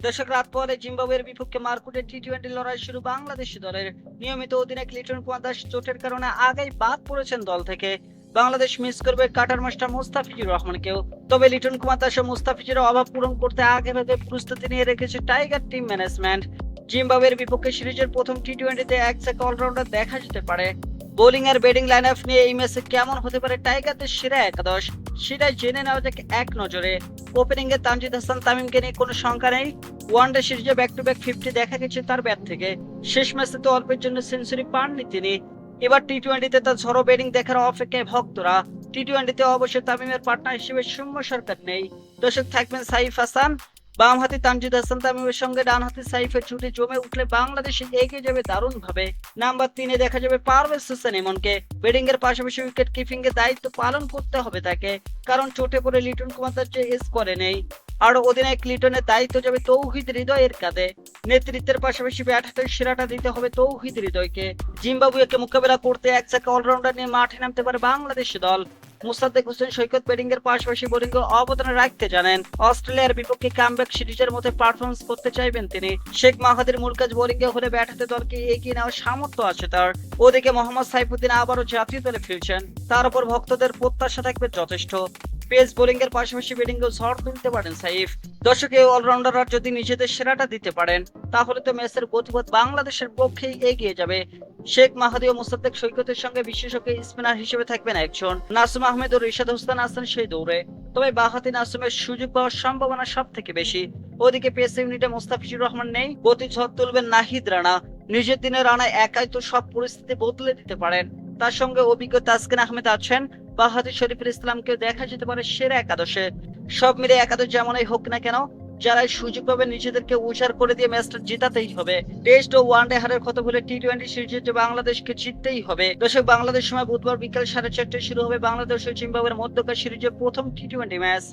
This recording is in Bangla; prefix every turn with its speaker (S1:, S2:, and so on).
S1: দর্শক, রাত পরে জিম্বাবুয়ের বিপক্ষে মারকুটে টি-20 লড়াই শুরু বাংলাদেশি দলের। নিয়মিত অধিনায়ক লিটন কুমার দাস চোটের কারণে আগেই বাদ পড়েছেন দল থেকে। বাংলাদেশ মিস করবে কাটার মাস্টার মুস্তাফিজুর রহমানকেও। তবে লিটন কুমার দাস ও মুস্তাফিজুরের অভাব পূরণ করতে আগেভাগে প্রস্তুতি নিয়ে রেখেছে টাইগার টিম ম্যানেজমেন্ট। জিম্বাবুয়ের বিপক্ষে সিরিজের প্রথম টি-20তে একজাক অলরাউন্ডার দেখা যেতে পারে। বোলিং আর ব্যাটিং লাইন আপ নিয়ে এই ম্যাচে কেমন হতে পারে টাইগারদের সেরা একাদশ, সেটাই জেনে নেওয়া যাক এক নজরে। ওপেনিং এ তানজিদ হাসান তামিমকে নিয়ে কোনো শঙ্কা নেই। ওয়ানডে সিরিজে ব্যাক টু ব্যাক 50 দেখা গেছে তার ব্যাট থেকে। শেষ ম্যাচে তো অল্পের জন্য সেঞ্চুরি পাননি তিনি। এবার টি-20তে তার ঝড়ো ব্যাটিং দেখার অপেক্ষায় ভক্তরা। টি-20তে অবশ্যই তামিমের পার্টনার হিসেবে সৌম্য সরকার নেই। দর্শক, থাকবেন সাইফ হাসান। বামহাতি তানজিদ হাসান তামিমের সঙ্গে ডানহাতি সাইফের জুটি জমে উঠলে বাংলাদেশ এগিয়ে যাবে দারুণ ভাবে। নাম্বার 3-এ দেখা যাবে পারভেজ হোসেন ইমনকে। ব্যাটিং এর পাশাপাশি উইকেট কিপিং এর দায়িত্ব পালন করতে হবে তাকে, কারণ চোটে পড়ে লিটন কুমার দাস যে স্কোরে নেই। আর অধিনায়ক লিটনের দায়িত্ব যাবে তৌহিদ হৃদয়ের কাঁধে। নেতৃত্বের পাশাপাশি ব্যাট হাতের সেরাটা দিতে হবে তৌহিদ হৃদয়কে। জিম্বাবুয়েকে মোকাবেলা করতে এক চাকা অলরাউন্ডার নিয়ে মাঠে নামতে পারে বাংলাদেশ দল। মুস্তাফিজ হোসেন সৈকত ব্যাটিং এর পাশাপাশি বোলিং অবদান রাখতে জানেন। অস্ট্রেলিয়ার বিপক্ষে কামব্যাক সিরিজের মধ্যে পারফরমেন্স করতে চাইবেন তিনি। শেখ মাহাদির মূল কাজ বোলিং এ হলে ব্যাট হাতে দলকে এগিয়ে নেওয়ার সামর্থ্য আছে তার। ওদিকে মোহাম্মদ সাইফুদ্দিন আবারও জাতীয় দলে ফিরছেন, তার উপর ভক্তদের প্রত্যাশা থাকবে যথেষ্ট। পেস বোলিং এর পাশাপাশি ব্যাটিং এও ঝড় তুলতে পারেন সাইফ। দর্শক, এই অলরাউন্ডাররা যদি নিজেদের সেরাটা দিতে পারেন, তাহলে তো ম্যাচের গতিপথ বাংলাদেশের পক্ষেই এগিয়ে যাবে। শেখ মাহাদি ও মুস্তাফিজ সৈকতের সঙ্গে বিশেষজ্ঞ স্পিনার হিসেবে থাকবেন একজন। নাসুম আহমেদ ও রিশাদ হোসেন আছেন সেই দৌড়ে। তবে বাঁহাতি নাসুমের সুযোগ পাওয়ার সম্ভাবনা সব থেকে বেশি। ওদিকে পেস ইউনিটে মুস্তাফিজুর রহমান নেই, গতি ঝড় তুলবেন নাহিদ রানা। নিজের দিনে রানা একাই তো সব পরিস্থিতি বদলে দিতে পারেন। তার সঙ্গে অভিজ্ঞ তাসকিন আহমেদ আছেন। বাহাদুর শরীফুল ইসলামকেও দেখা যেতে পারে সেরা একাদশে। সব মিলে একাদশ যেমনই হোক না কেন, যারা সুযোগ পাবে নিজেদেরকে উজাড় করে দিয়ে ম্যাচটা জেতাতেই হবে। টেস্ট ও ওয়ানডে হারের কথা বলে টি-20 সিরিজে যে বাংলাদেশকে জিততেই হবে। দর্শক, বাংলাদেশ সময় বুধবার বিকাল 4:30টায় শুরু হবে বাংলাদেশ ও জিম্বাবুয়ের মধ্যকার সিরিজের প্রথম টি-20 ম্যাচ।